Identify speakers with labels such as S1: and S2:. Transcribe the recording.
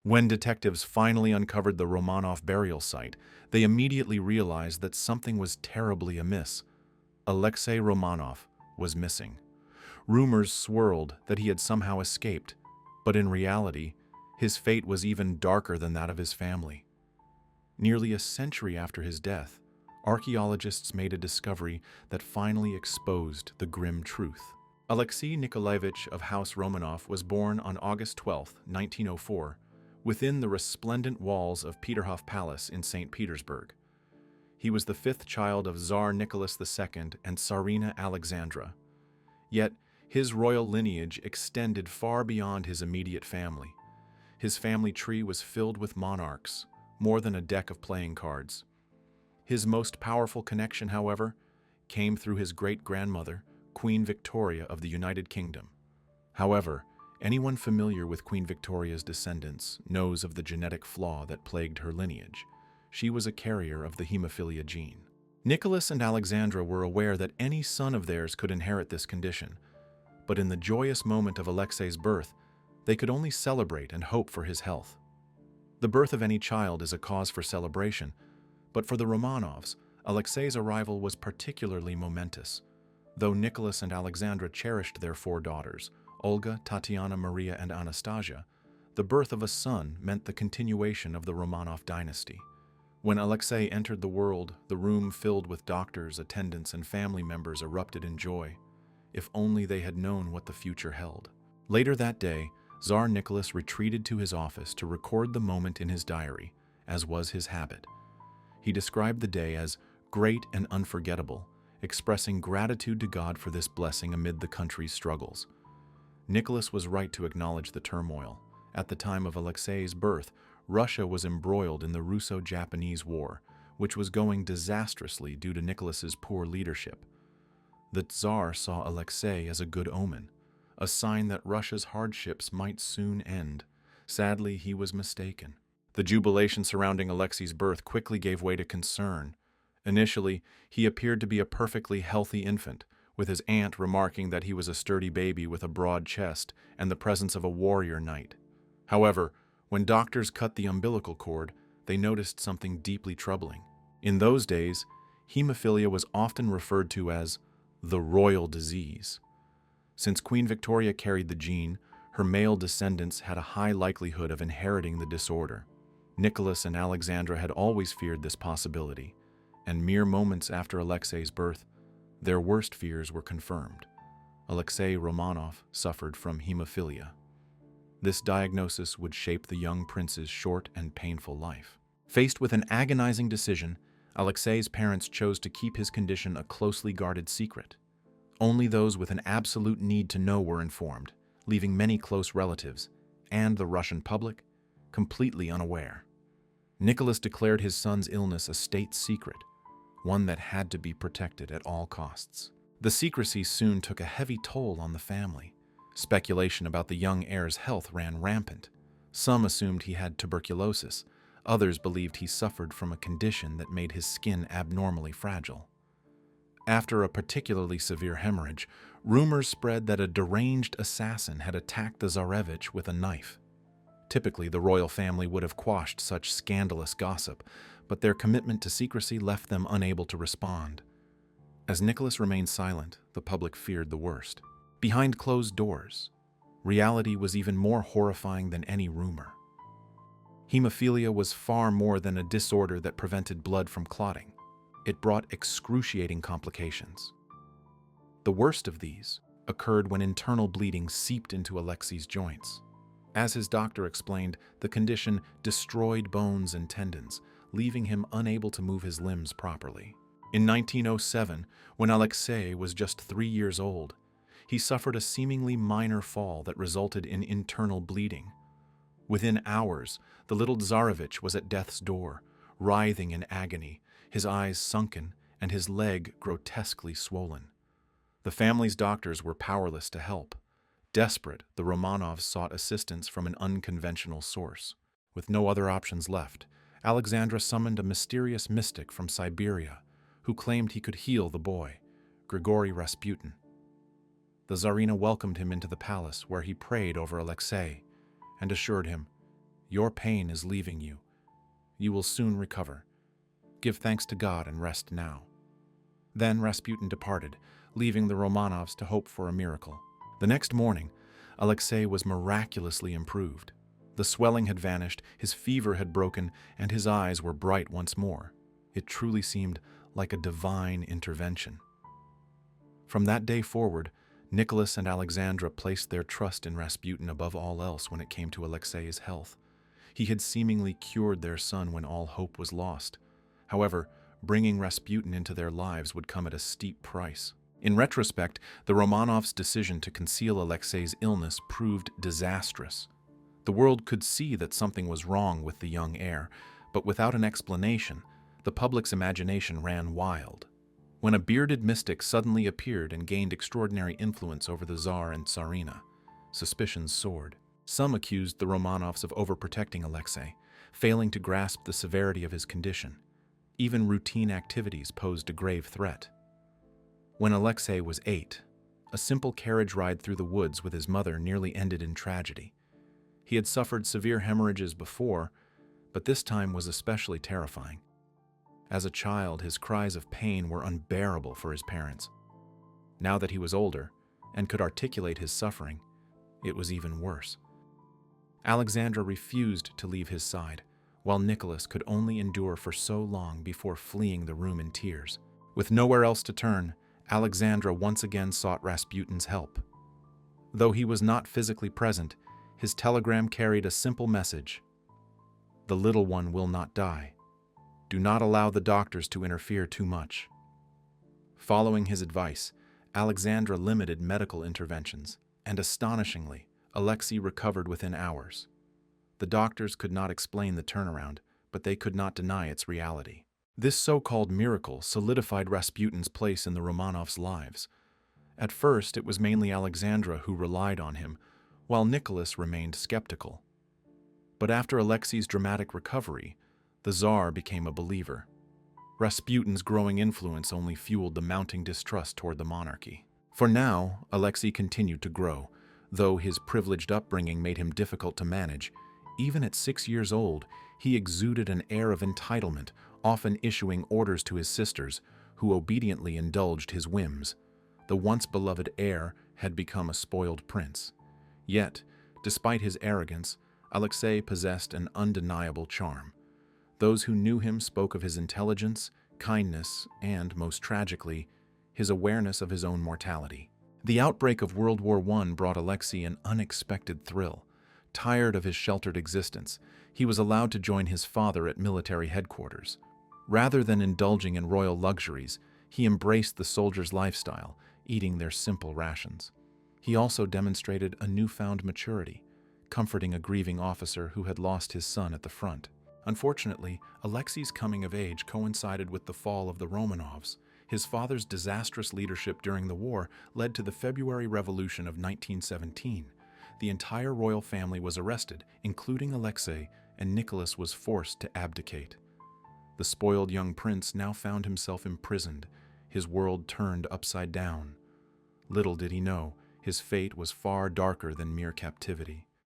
S1: When detectives finally uncovered the Romanov burial site, they immediately realized that something was terribly amiss. Alexei Romanov was missing. Rumors swirled that he had somehow escaped, but in reality, his fate was even darker than that of his family. Nearly a century after his death, archaeologists made a discovery that finally exposed the grim truth. Alexei Nikolaevich of House Romanov was born on August 12, 1904, within the resplendent walls of Peterhof Palace in St. Petersburg. He was the fifth child of Tsar Nicholas II and Tsarina Alexandra. Yet, his royal lineage extended far beyond his immediate family. His family tree was filled with monarchs, more than a deck of playing cards. His most powerful connection, however, came through his great-grandmother, Queen Victoria of the United Kingdom. However, anyone familiar with Queen Victoria's descendants knows of the genetic flaw that plagued her lineage. She was a carrier of the hemophilia gene. Nicholas and Alexandra were aware that any son of theirs could inherit this condition, but in the joyous moment of Alexei's birth, they could only celebrate and hope for his health. The birth of any child is a cause for celebration, but for the Romanovs, Alexei's arrival was particularly momentous. Though Nicholas and Alexandra cherished their four daughters, Olga, Tatiana, Maria, and Anastasia, the birth of a son meant the continuation of the Romanov dynasty. When Alexei entered the world, the room filled with doctors, attendants, and family members erupted in joy. If only they had known what the future held. Later that day, Tsar Nicholas retreated to his office to record the moment in his diary, as was his habit. He described the day as great and unforgettable, expressing gratitude to God for this blessing amid the country's struggles. Nicholas was right to acknowledge the turmoil. At the time of Alexei's birth, Russia was embroiled in the Russo-Japanese War, which was going disastrously due to Nicholas's poor leadership. The Tsar saw Alexei as a good omen, a sign that Russia's hardships might soon end. Sadly, he was mistaken. The jubilation surrounding Alexei's birth quickly gave way to concern. Initially, he appeared to be a perfectly healthy infant, with his aunt remarking that he was a sturdy baby with a broad chest and the presence of a warrior knight. However, when doctors cut the umbilical cord, they noticed something deeply troubling. In those days, hemophilia was often referred to as the royal disease. Since Queen Victoria carried the gene, her male descendants had a high likelihood of inheriting the disorder. Nicholas and Alexandra had always feared this possibility, and mere moments after Alexei's birth, their worst fears were confirmed. Alexei Romanov suffered from hemophilia. This diagnosis would shape the young prince's short and painful life. Faced with an agonizing decision, Alexei's parents chose to keep his condition a closely guarded secret. Only those with an absolute need to know were informed, leaving many close relatives, and the Russian public, completely unaware. Nicholas declared his son's illness a state secret, one that had to be protected at all costs. The secrecy soon took a heavy toll on the family. Speculation about the young heir's health ran rampant. Some assumed he had tuberculosis. Others believed he suffered from a condition that made his skin abnormally fragile. After a particularly severe hemorrhage, rumors spread that a deranged assassin had attacked the tsarevich with a knife. Typically, the royal family would have quashed such scandalous gossip, but their commitment to secrecy left them unable to respond. As Nicholas remained silent, the public feared the worst. Behind closed doors, reality was even more horrifying than any rumor. Hemophilia was far more than a disorder that prevented blood from clotting. It brought excruciating complications. The worst of these occurred when internal bleeding seeped into Alexei's joints. As his doctor explained, the condition destroyed bones and tendons, leaving him unable to move his limbs properly. In 1907, when Alexei was just 3 years old, he suffered a seemingly minor fall that resulted in internal bleeding. Within hours, the little tsarevich was at death's door, writhing in agony, his eyes sunken and his leg grotesquely swollen. The family's doctors were powerless to help. Desperate, the Romanovs sought assistance from an unconventional source. With no other options left, Alexandra summoned a mysterious mystic from Siberia who claimed he could heal the boy, Grigori Rasputin. The Tsarina welcomed him into the palace where he prayed over Alexei and assured him, Your pain is leaving you. You will soon recover. Give thanks to God and rest now." Then Rasputin departed, leaving the Romanovs to hope for a miracle. The next morning, Alexei was miraculously improved. The swelling had vanished, his fever had broken, and his eyes were bright once more. It truly seemed like a divine intervention. From that day forward, Nicholas and Alexandra placed their trust in Rasputin above all else when it came to Alexei's health. He had seemingly cured their son when all hope was lost. However, bringing Rasputin into their lives would come at a steep price. In retrospect, the Romanovs' decision to conceal Alexei's illness proved disastrous. The world could see that something was wrong with the young heir, but without an explanation, the public's imagination ran wild. When a bearded mystic suddenly appeared and gained extraordinary influence over the Tsar and Tsarina, suspicions soared. Some accused the Romanovs of overprotecting Alexei, failing to grasp the severity of his condition. Even routine activities posed a grave threat. When Alexei was 8, a simple carriage ride through the woods with his mother nearly ended in tragedy. He had suffered severe hemorrhages before, but this time was especially terrifying. As a child, his cries of pain were unbearable for his parents. Now that he was older and could articulate his suffering, it was even worse. Alexandra refused to leave his side, while Nicholas could only endure for so long before fleeing the room in tears. With nowhere else to turn, Alexandra once again sought Rasputin's help. Though he was not physically present, his telegram carried a simple message: "The little one will not die. Do not allow the doctors to interfere too much." Following his advice, Alexandra limited medical interventions, and astonishingly, Alexei recovered within hours. The doctors could not explain the turnaround, but they could not deny its reality. This so-called miracle solidified Rasputin's place in the Romanovs' lives. At first, it was mainly Alexandra who relied on him, while Nicholas remained skeptical. But after Alexei's dramatic recovery, the Tsar became a believer. Rasputin's growing influence only fueled the mounting distrust toward the monarchy. For now, Alexei continued to grow, though his privileged upbringing made him difficult to manage. Even at 6 years old, he exuded an air of entitlement, often issuing orders to his sisters, who obediently indulged his whims. The once beloved heir had become a spoiled prince. Yet, despite his arrogance, Alexei possessed an undeniable charm. Those who knew him spoke of his intelligence, kindness, and, most tragically, his awareness of his own mortality. The outbreak of World War I brought Alexei an unexpected thrill. Tired of his sheltered existence, he was allowed to join his father at military headquarters. Rather than indulging in royal luxuries, he embraced the soldiers' lifestyle, eating their simple rations. He also demonstrated a newfound maturity, comforting a grieving officer who had lost his son at the front. Unfortunately, Alexei's coming of age coincided with the fall of the Romanovs. His father's disastrous leadership during the war led to the February Revolution of 1917. The entire royal family was arrested, including Alexei, and Nicholas was forced to abdicate. The spoiled young prince now found himself imprisoned, his world turned upside down. Little did he know, his fate was far darker than mere captivity.